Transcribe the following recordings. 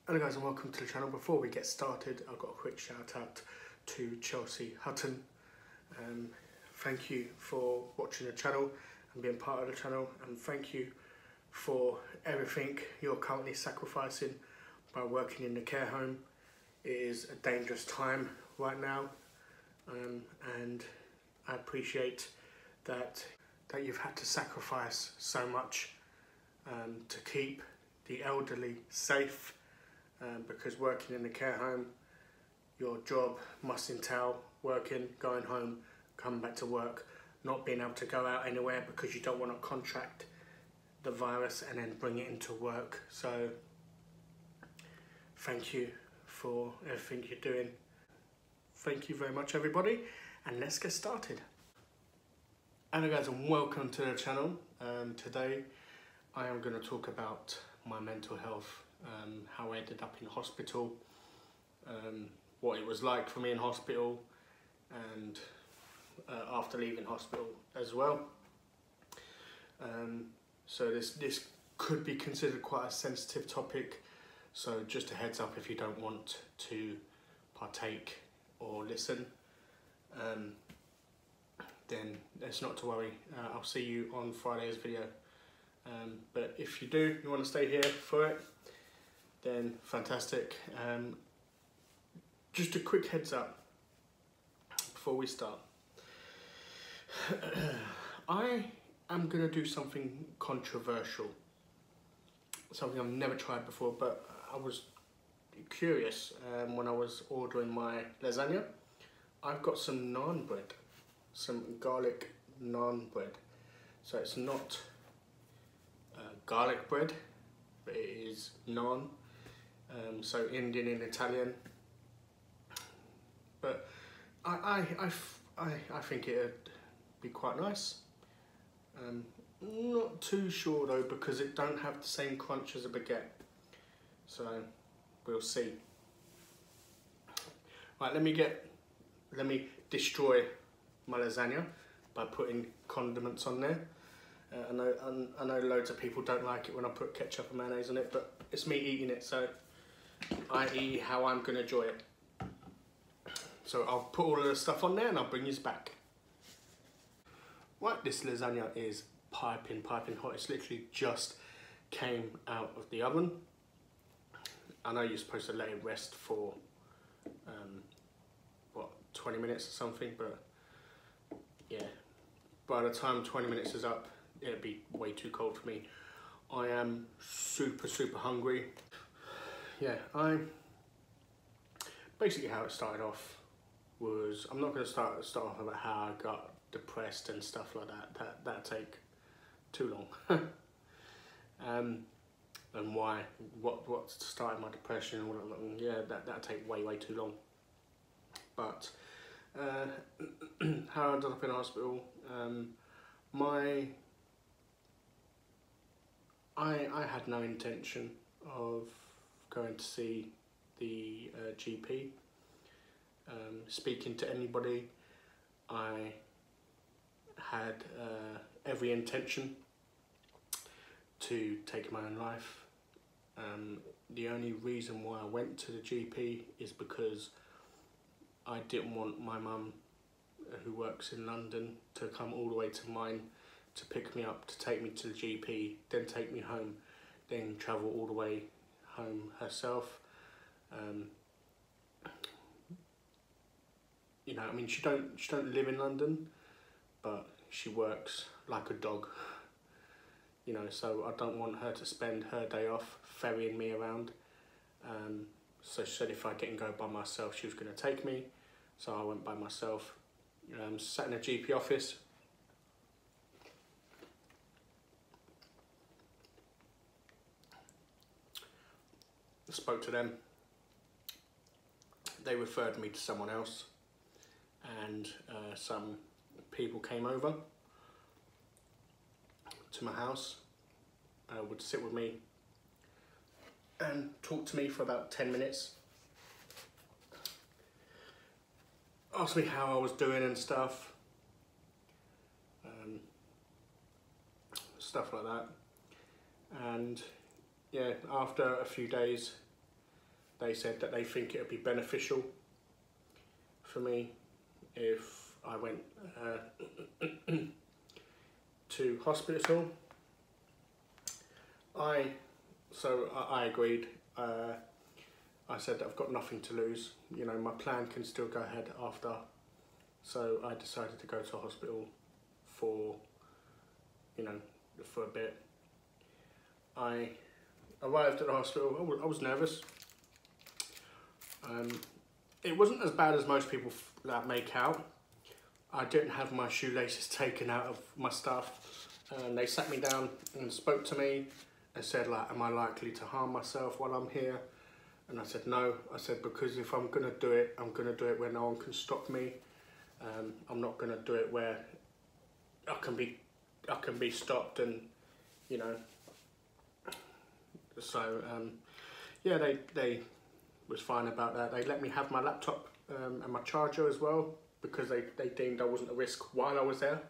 Hello guys and welcome to the channel. Before we get started, I've got a quick shout out to Chelsea Hutton. Thank you for watching the channel and being part of the channel, and thank you for everything you're currently sacrificing by working in the care home. It is a dangerous time right now, and I appreciate that you've had to sacrifice so much to keep the elderly safe. Because working in the care home, your job must entail working, going home, coming back to work, not being able to go out anywhere because you don't want to contract the virus and then bring it into work. So thank you for everything you're doing. Thank you very much everybody, and let's get started. Hello guys and welcome to the channel. Today I am going to talk about my mental health. How I ended up in hospital, what it was like for me in hospital, and after leaving hospital as well. So this could be considered quite a sensitive topic, so just a heads up if you don't want to partake or listen, then it's not to worry. I'll see you on Friday's video, but if you do, you want to stay here for it, then fantastic. Just a quick heads up before we start. I am going to do something controversial, something I've never tried before, but I was curious when I was ordering my lasagna. I've got some naan bread, some garlic naan bread. So it's not garlic bread, but it is naan. So Indian and Italian, but I think it'd be quite nice. Not too sure though, because it don't have the same crunch as a baguette, so we'll see. Right, let me destroy my lasagna by putting condiments on there. I know loads of people don't like it when I put ketchup and mayonnaise on it, but it's me eating it, so I eat how I'm going to enjoy it. So I'll put all of the stuff on there and I'll bring you back. Right, this lasagna is piping hot. It's literally just came out of the oven. I know you're supposed to let it rest for, 20 minutes or something, but yeah, by the time 20 minutes is up, it'll be way too cold for me. I am super hungry. Yeah, basically how it started off was, I'm not going to start off about how I got depressed and stuff like that. That'd take too long. And why, what started my depression and all that. Yeah, that'd take way too long. But how I ended up in hospital, I had no intention of going to see the GP. Speaking to anybody, I had every intention to take my own life. The only reason why I went to the GP is because I didn't want my mum, who works in London, to come all the way to mine to pick me up, to take me to the GP, then take me home, then travel all the way home herself. You know, I mean, she don't live in London, but she works like a dog. You know, so I don't want her to spend her day off ferrying me around. So she said if I didn't go by myself, she was going to take me. So I went by myself. Sat in the GP office. Spoke to them. They referred me to someone else, and some people came over to my house, would sit with me and talk to me for about 10 minutes. Asked me how I was doing and stuff, stuff like that. And yeah, after a few days, they said that they think it would be beneficial for me if I went to hospital. I agreed. I said that I've got nothing to lose. You know, my plan can still go ahead after. So I decided to go to hospital for, you know, for a bit. I arrived at the hospital. I was nervous. It wasn't as bad as most people make out. I didn't have my shoelaces taken out of my stuff. They sat me down and spoke to me and said, like, am I likely to harm myself while I'm here? And I said no. I said, because if I'm gonna do it, I'm gonna do it where no one can stop me. I'm not gonna do it where I can be stopped, and you know. So yeah, they was fine about that. They let me have my laptop and my charger as well, because they deemed I wasn't a risk while I was there.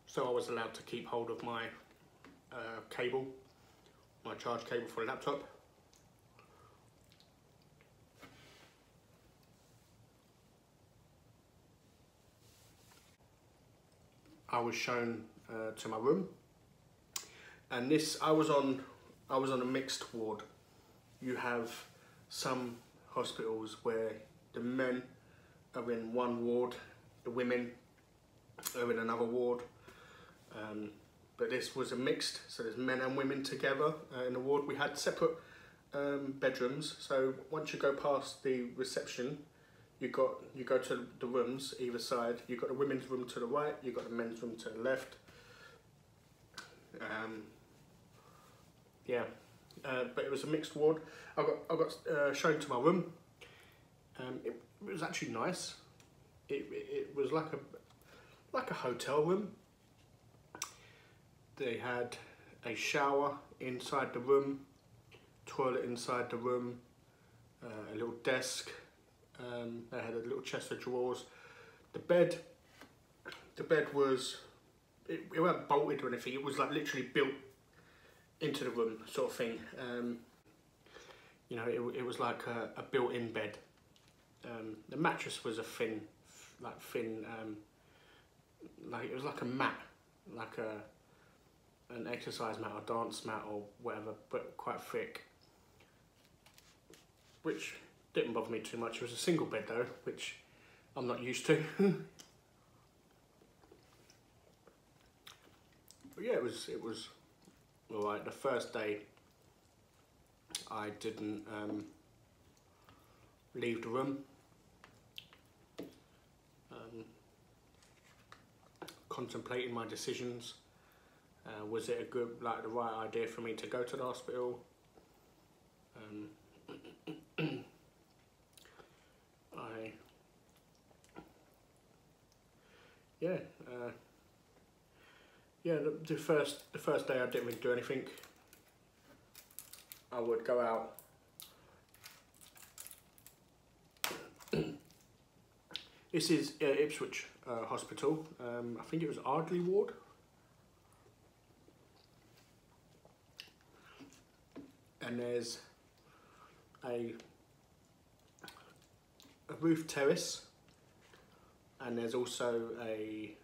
So I was allowed to keep hold of my cable, my charge cable for a laptop. I was shown to my room, and this I was on a mixed ward. You have some hospitals where the men are in one ward, the women are in another ward. But this was a mixed, so there's men and women together in the ward. We had separate bedrooms, so once you go past the reception, you go to the rooms either side. You've got the women's room to the right, you've got the men's room to the left. Yeah, but it was a mixed ward. I got shown to my room. It was actually nice. It was like a hotel room. They had a shower inside the room, toilet inside the room, a little desk. They had a little chest of drawers. The bed was, it wasn't bolted or anything. It was like literally built into the room, sort of thing. You know, it was like a built-in bed. The mattress was a thin, like it was like a mat, like an exercise mat or dance mat or whatever, but quite thick, which didn't bother me too much. It was a single bed though, which I'm not used to. But yeah, it was all right. The first day I didn't leave the room. Contemplating my decisions. Was it the right idea for me to go to the hospital? The first day I didn't really do anything. I would go out. This is Ipswich Hospital. I think it was Ardley Ward. And there's a roof terrace, and there's also a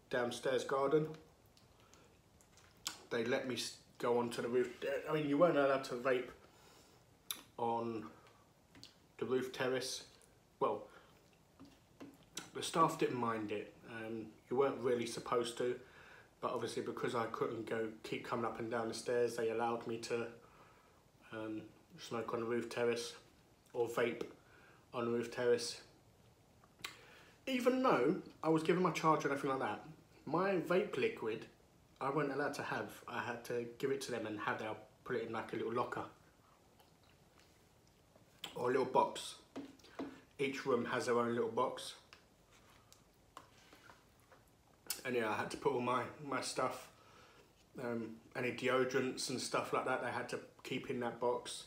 downstairs garden. They let me go onto the roof. I mean, you weren't allowed to vape on the roof terrace. Well, the staff didn't mind it. You weren't really supposed to, but obviously because I couldn't keep coming up and down the stairs, they allowed me to smoke on the roof terrace or vape on the roof terrace. Even though I was given my charger and everything like that, my vape liquid I wasn't allowed to have. I had to give it to them and they'll put it in like a little locker or a little box. Each room has their own little box. And yeah, I had to put all my stuff any deodorants and stuff like that, they had to keep in that box.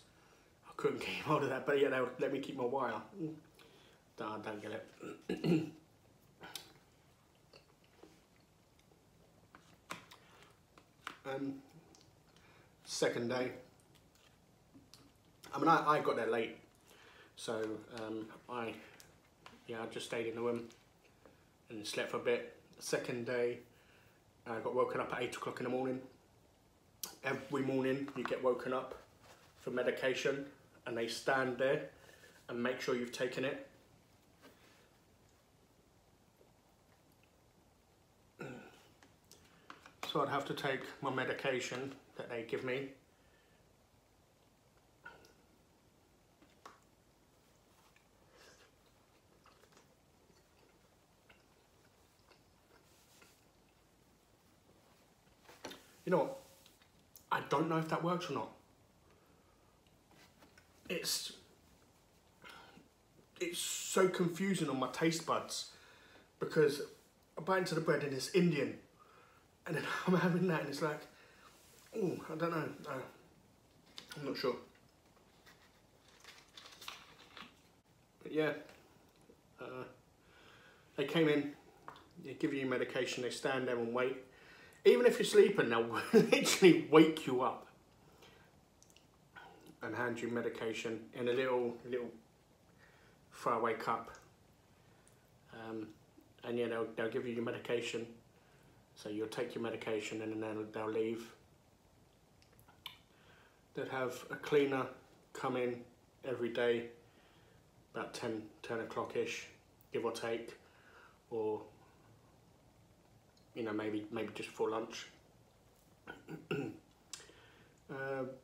I couldn't keep hold of that, but yeah, they would let me keep my wire. I don't get it. Second day. I mean, I got there late, so I just stayed in the room and slept for a bit. Second day, I got woken up at 8 o'clock in the morning. Every morning you get woken up for medication, and they stand there and make sure you've taken it. So I'd have to take my medication that they give me. You know what? I don't know if that works or not. It's so confusing on my taste buds, because I bite into the bread and it's Indian, and then I'm having that and it's like, oh, I don't know. I'm not sure. But yeah, they came in, they give you medication, they stand there and wait. Even if you're sleeping, they'll literally wake you up and hand you medication in a little throwaway cup. And yeah, they'll give you your medication. So you'll take your medication and then they'll leave. They'd have a cleaner come in every day, about 10 o'clock-ish, give or take, or you know, maybe just before lunch.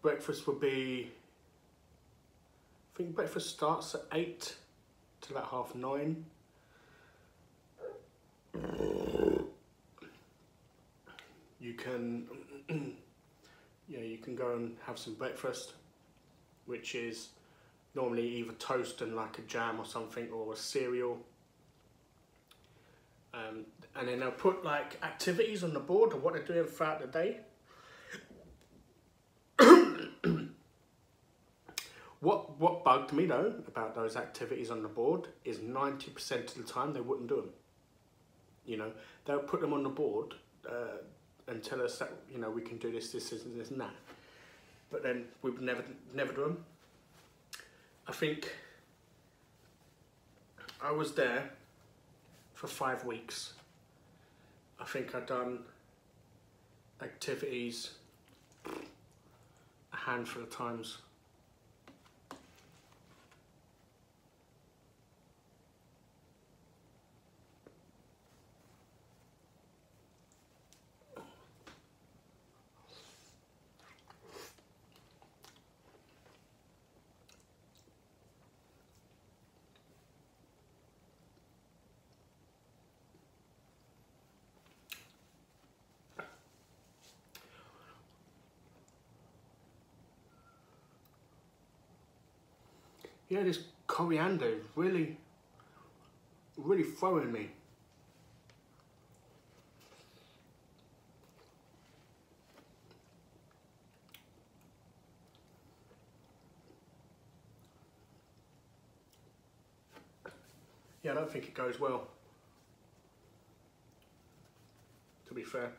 Breakfast would be, I think breakfast starts at 8 till about 9:30. You can, you can go and have some breakfast, which is normally either toast and like a jam or something, or a cereal. And then they'll put like activities on the board of what they're doing throughout the day. What bugged me though about those activities on the board is 90% of the time they wouldn't do them. You know, they'll put them on the board and tell us that, you know, we can do this, this, this and that. But then we would never do them. I think I was there for 5 weeks. I think I'd done activities a handful of times. Yeah, this coriander is really throwing me. Yeah, I don't think it goes well, to be fair.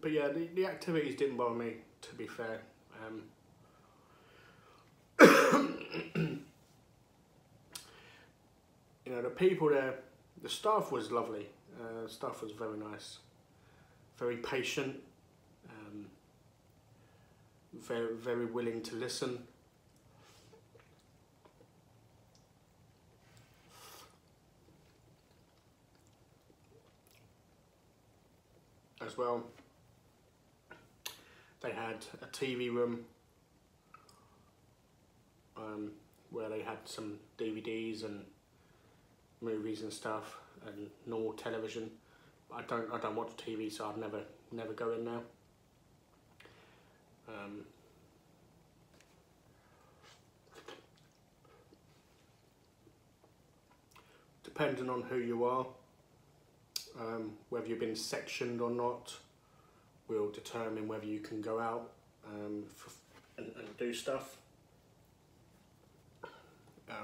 But yeah, the activities didn't bother me, to be fair. You know, the people there, the staff was lovely. Staff was very nice, very patient, very willing to listen. As well, they had a TV room where they had some DVDs and movies and stuff, and normal television. I don't watch TV, so I'd never go in there. Depending on who you are, whether you've been sectioned or not, will determine whether you can go out and do stuff.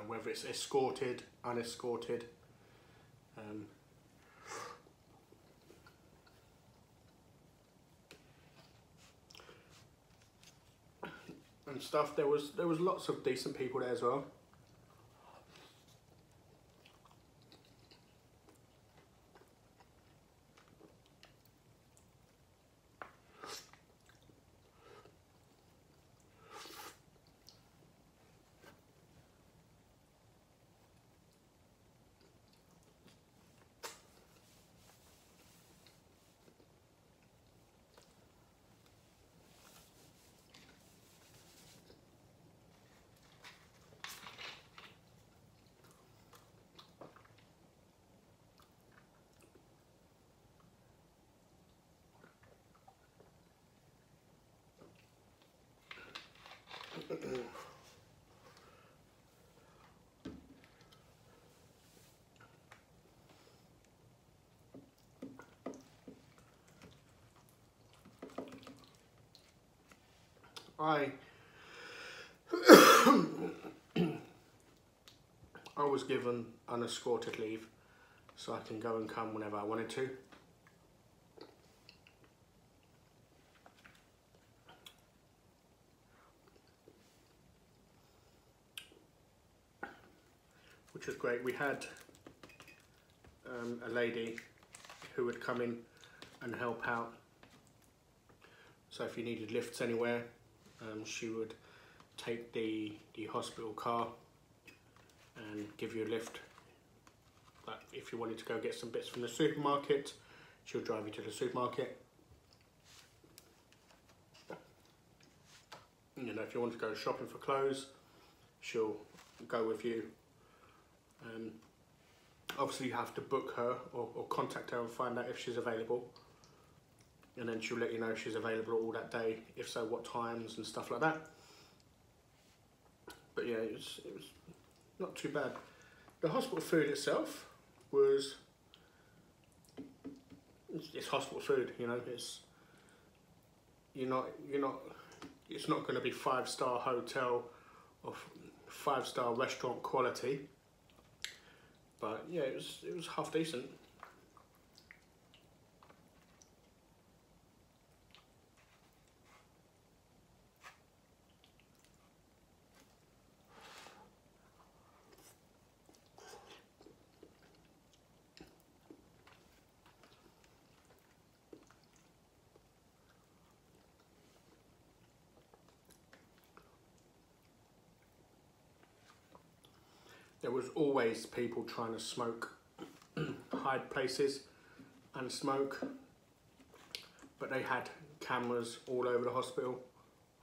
Whether it's escorted, unescorted. And stuff. There was lots of decent people there as well. I was given unescorted leave, so I can go and come whenever I wanted to. Which was great. We had a lady who would come in and help out. So if you needed lifts anywhere, she would take the hospital car and give you a lift. Like if you wanted to go get some bits from the supermarket, she'll drive you to the supermarket. You know, if you want to go shopping for clothes, she'll go with you. Obviously you have to book her or contact her and find out if she's available, and then she'll let you know if she's available all that day, if so what times and stuff like that. But yeah, it was not too bad. The hospital food itself was, it's hospital food, you know, it's not going to be 5-star hotel or 5-star restaurant quality. But yeah, it was half decent. There was always people trying to smoke, hide places and smoke, but they had cameras all over the hospital,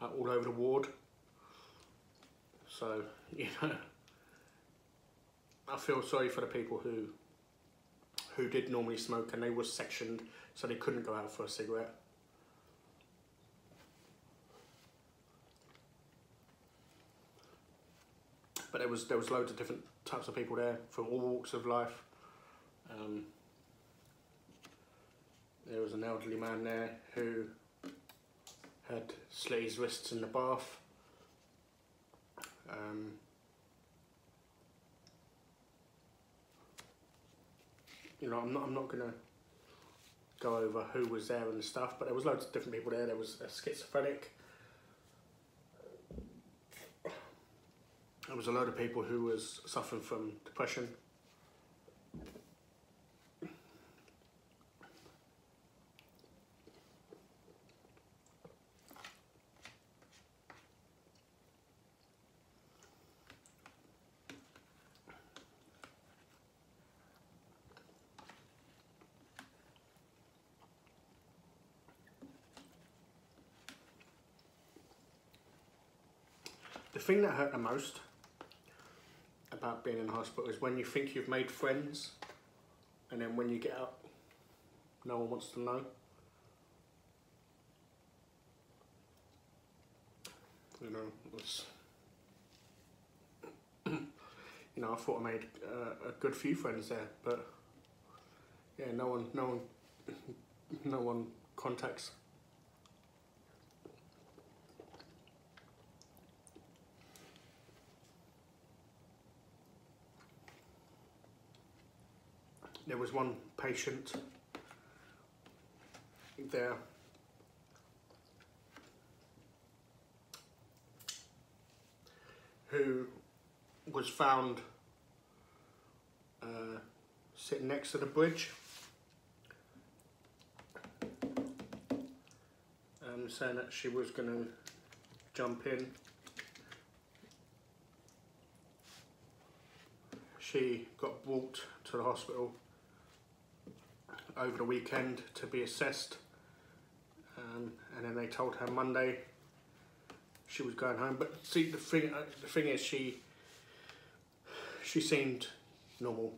all over the ward. So, you know, I feel sorry for the people who did normally smoke and they were sectioned, so they couldn't go out for a cigarette. But there was loads of different types of people there from all walks of life. There was an elderly man there who had slit his wrists in the bath. You know, I'm not gonna go over who was there and stuff, but there was loads of different people there. There was a schizophrenic. There was a load of people who was suffering from depression. The thing that hurt the most about being in hospital is when you think you've made friends, and then when you get out, no one wants to know. You know, you know, I thought I made a good few friends there, but yeah, no one contacts. There was one patient there who was found sitting next to the bridge, saying that she was going to jump in. She got brought to the hospital over the weekend to be assessed, and then they told her Monday she was going home. But see, the thing is, she seemed normal.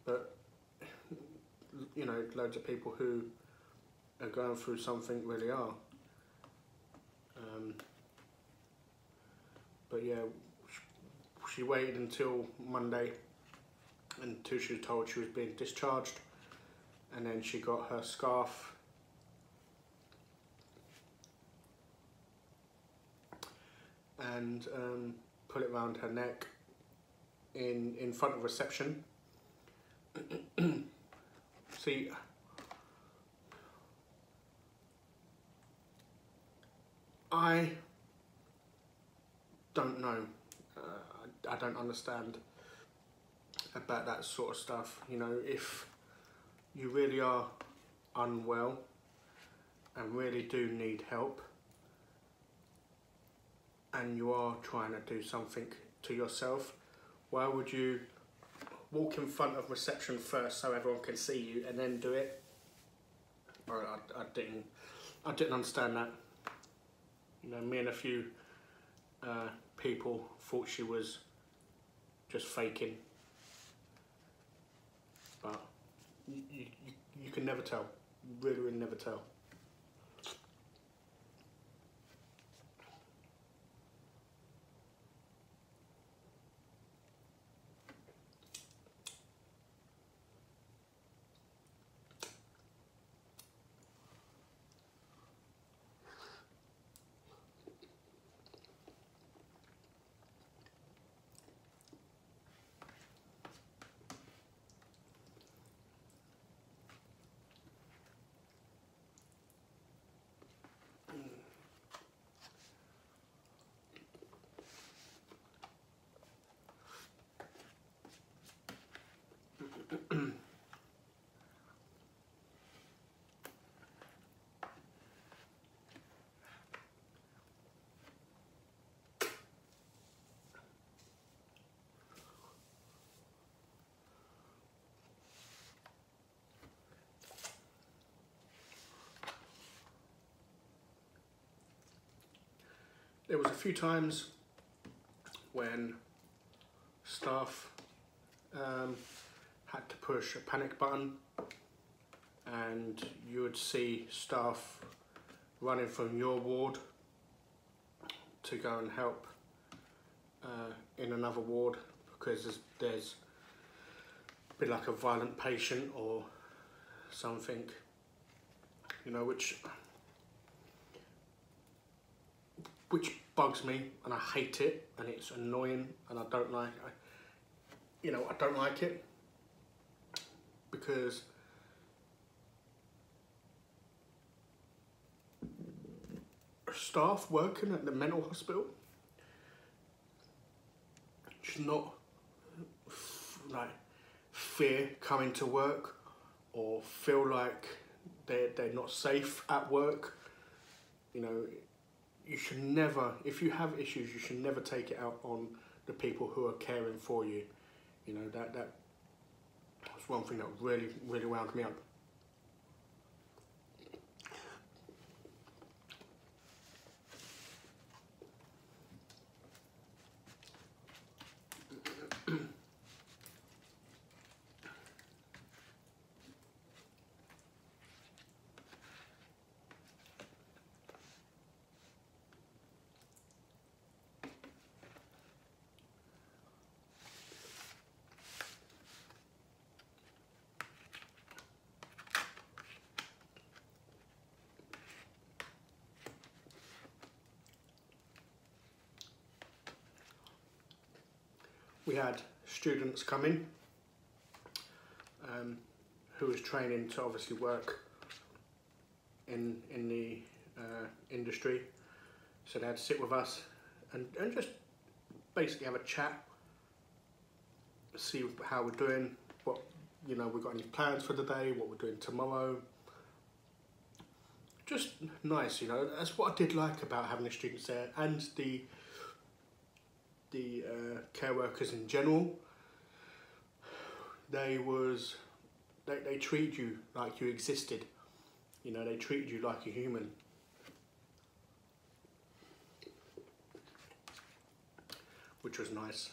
But you know, loads of people who are going through something really are. But yeah, she waited until Monday until she was told she was being discharged, and then she got her scarf and put it around her neck in front of reception. See, I don't know. I don't understand about that sort of stuff. You know, if you really are unwell and really do need help, and you are trying to do something to yourself, why would you walk in front of reception first so everyone can see you and then do it? Or I didn't understand that. You know, me and a few people thought she was just faking, but you can never tell. You really never tell. There was a few times when staff had to push a panic button, and you would see staff running from your ward to go and help in another ward because there's been like a violent patient or something, you know, which bugs me, and I hate it, and it's annoying, and I don't like. you know, I don't like it, because staff working at the mental hospital should not like fear coming to work or feel like they're not safe at work. You know, you should never, if you have issues, you should never take it out on the people who are caring for you. You know, that was one thing that really wound me up. We had students come in who was training to obviously work in the industry, so they had to sit with us and just basically have a chat, see how we're doing, what, you know, we've got any plans for the day, what we're doing tomorrow. Just nice, you know. That's what I did like about having the students there, and the care workers in general. They treated you like you existed. You know, they treated you like a human. Which was nice.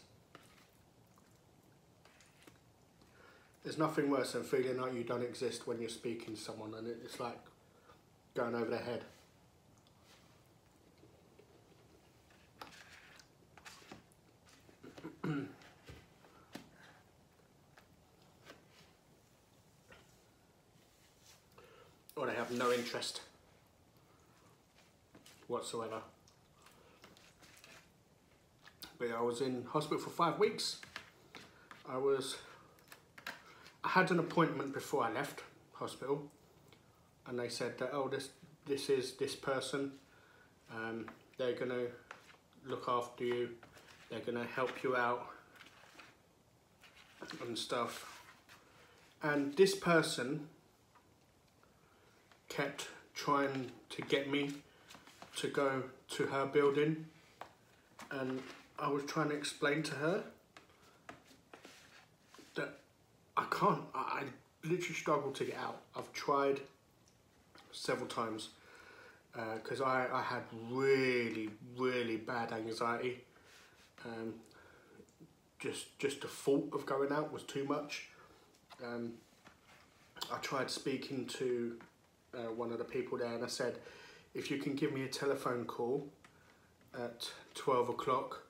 There's nothing worse than feeling like you don't exist when you're speaking to someone and it's like going over their head. Or they have no interest whatsoever. But yeah, I was in hospital for 5 weeks. I had an appointment before I left hospital, and they said that, oh, this is this person. They're gonna look after you. They're gonna help you out and stuff. And this person kept trying to get me to go to her building, and I was trying to explain to her that I can't. I literally struggle to get out. I've tried several times because I had really bad anxiety. Just the thought of going out was too much. I tried speaking to one of the people there, and I said, if you can give me a telephone call at 12 o'clock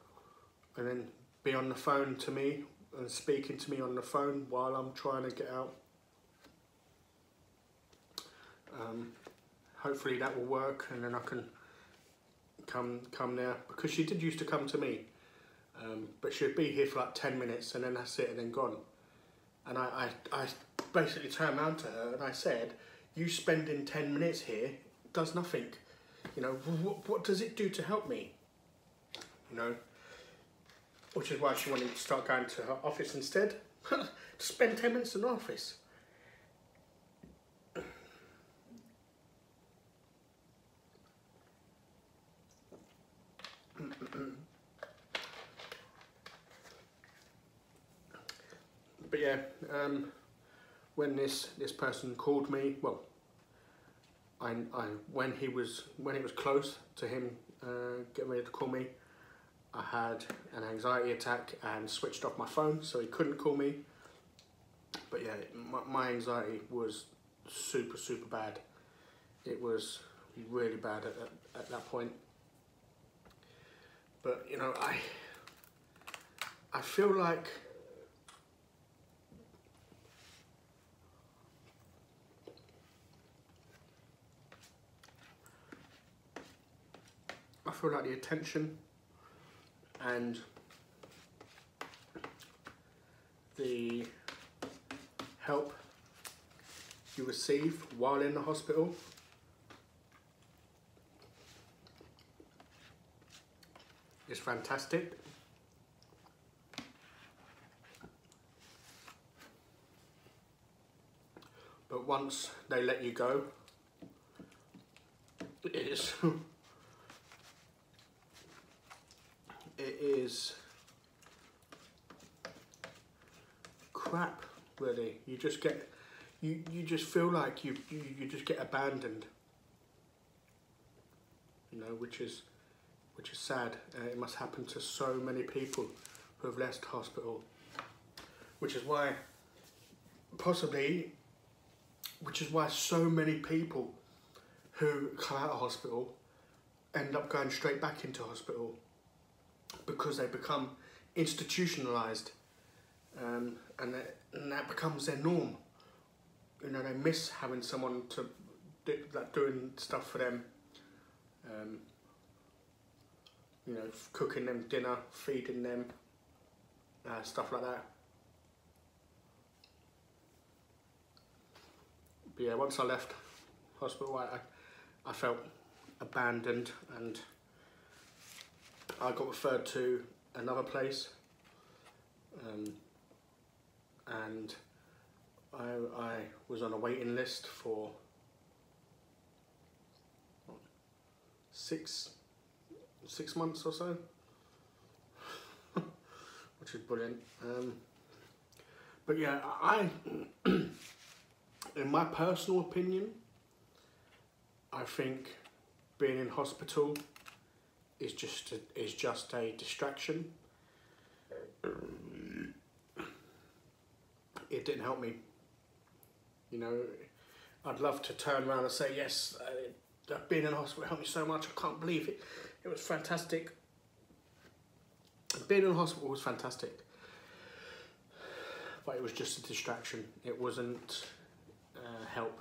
and then be on the phone to me and speaking to me on the phone while I'm trying to get out, hopefully that will work, and then I can come there, because she did used to come to me, but she'd be here for like 10 minutes and then that's it, and then gone. And I basically turned around to her and I said, you spending 10 minutes here does nothing. You know, what does it do to help me? You know, which is why she wanted to start going to her office instead. To spend 10 minutes in the office. But yeah, when this person called me, well, when it was close to him getting ready to call me, I had an anxiety attack and switched off my phone, so he couldn't call me. But yeah, my anxiety was super bad. It was really bad at that point. But you know, I feel like the attention and the help you receive while in the hospital. It's fantastic. But once they let you go, it is crap, really. You just get, you just feel like you just get abandoned, you know, which is sad. It must happen to so many people who have left hospital, which is why so many people who come out of hospital end up going straight back into hospital, because they become institutionalized, and that becomes their norm. You know, they miss having someone to doing stuff for them, you know, cooking them dinner, feeding them, stuff like that. But yeah, once I left hospital, I felt abandoned, and I got referred to another place, and I was on a waiting list for 6 months or so, which is brilliant. But yeah, in my personal opinion, I think being in hospital is just a distraction. It didn't help me. You know, I'd love to turn around and say, yes, being in hospital helped me so much. I can't believe it. It was fantastic. Being in hospital was fantastic, but it was just a distraction. It wasn't help.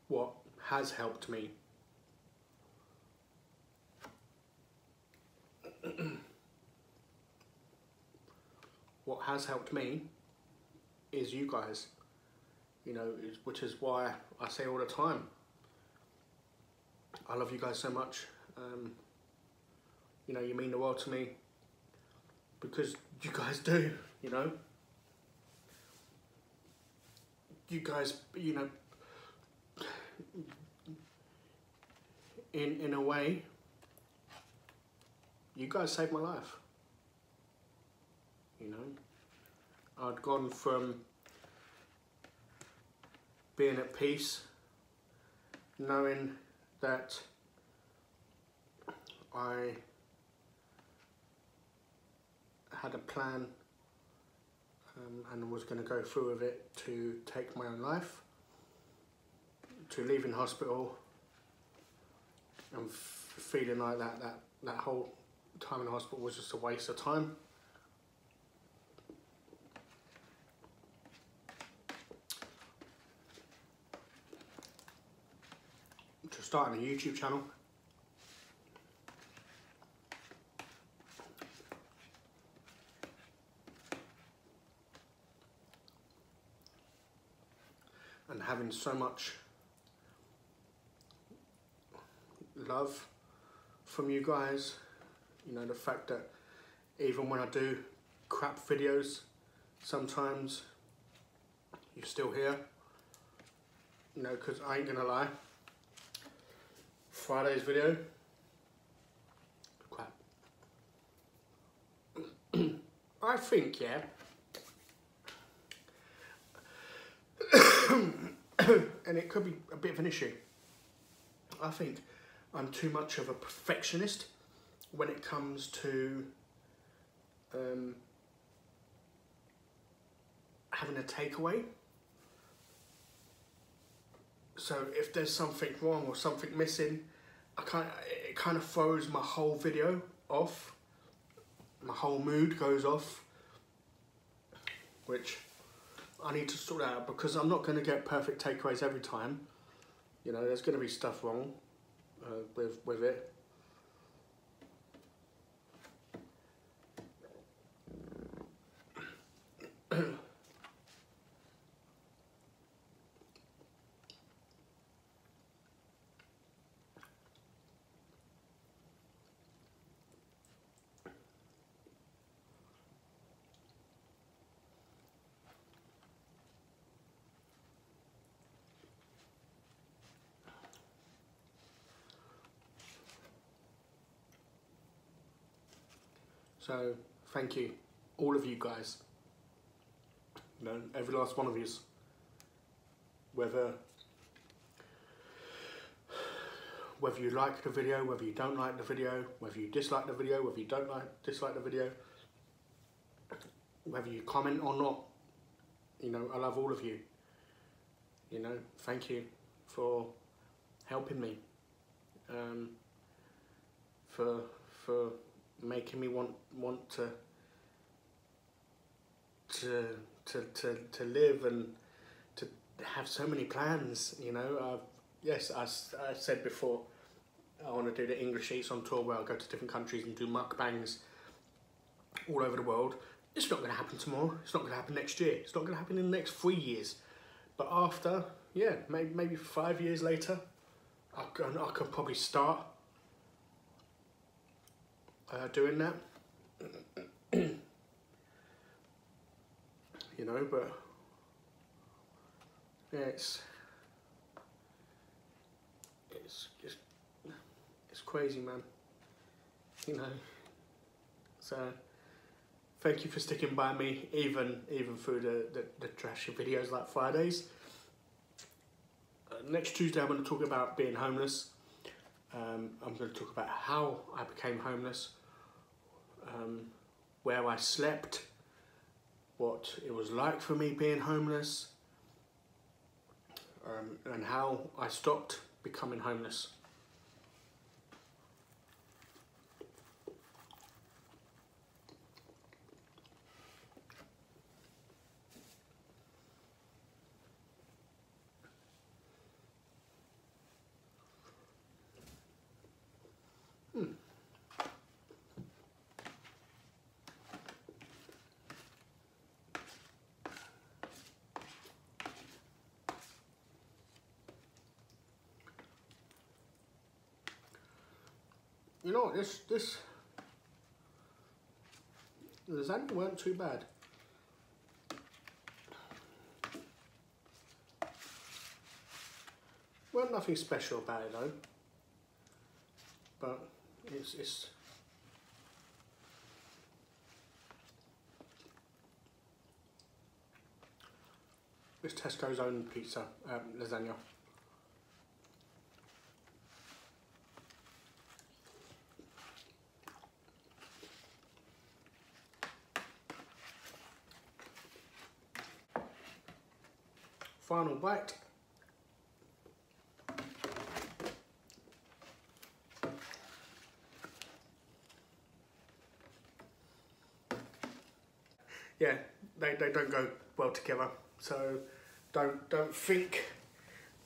What has helped me? What has helped me is you guys, you know, which is why I say all the time, I love you guys so much. You know, you mean the world to me, because you guys do, you know. You guys, you know, in a way, you guys saved my life. You know, I'd gone from being at peace, knowing that I had a plan, and was going to go through with it to take my own life, to leaving hospital and feeling like that whole time in the hospital was just a waste of time. To starting a YouTube channel, and having so much love from you guys. You know, the fact that even when I do crap videos, sometimes you're still here. You know, because I ain't gonna lie, Friday's video, crap. I think, yeah, and it could be a bit of an issue, I think I'm too much of a perfectionist when it comes to having a takeaway. So if there's something wrong or something missing, it kind of throws my whole video off. My whole mood goes off, which I need to sort out, because I'm not going to get perfect takeaways every time. You know, there's going to be stuff wrong with it. So, thank you, all of you guys. You know, every last one of you. Whether you like the video, whether you don't like the video, whether you dislike the video, whether you don't dislike the video, whether you comment or not, you know, I love all of you. You know, thank you for helping me, for making me want to live and to have so many plans. You know, yes, I said before, I want to do the English Eats on tour, where I'll go to different countries and do mukbangs all over the world. It's not going to happen tomorrow. It's not going to happen next year. It's not going to happen in the next 3 years. But after, yeah, maybe 5 years later, I could probably start doing that. You know, but yeah, it's crazy, man. You know, so thank you for sticking by me, even through the trashy videos like Fridays. Next Tuesday I'm going to talk about being homeless. I'm going to talk about how I became homeless, where I slept, what it was like for me being homeless, and how I stopped becoming homeless. You know, this lasagna weren't too bad. Weren't nothing special about it though. But it's Tesco's own pizza, lasagna. Final bite. Yeah, they don't go well together. So don't think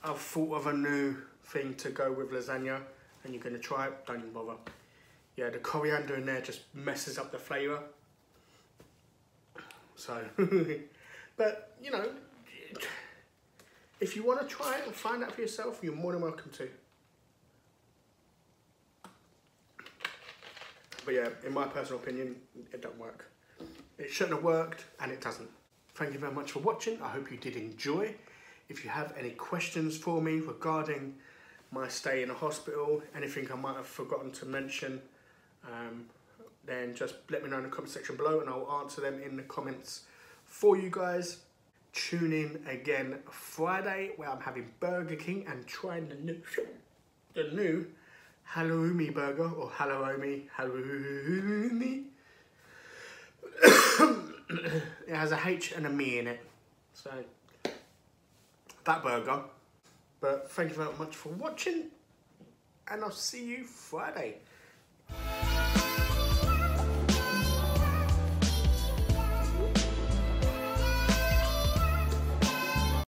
I've thought of a new thing to go with lasagna and you're gonna try it. Don't even bother. Yeah, the coriander in there just messes up the flavour. So, but you know, if you want to try it and find out for yourself, you're more than welcome to. But yeah, in my personal opinion, it don't work. It shouldn't have worked, and it doesn't. Thank you very much for watching. I hope you did enjoy. If you have any questions for me regarding my stay in a hospital, anything I might have forgotten to mention, then just let me know in the comment section below and I'll answer them in the comments for you guys. Tune in again Friday, where I'm having Burger King and trying the new halloumi burger, or halloumi. has a H and a me in it. So, that burger. But thank you very much for watching, and I'll see you Friday.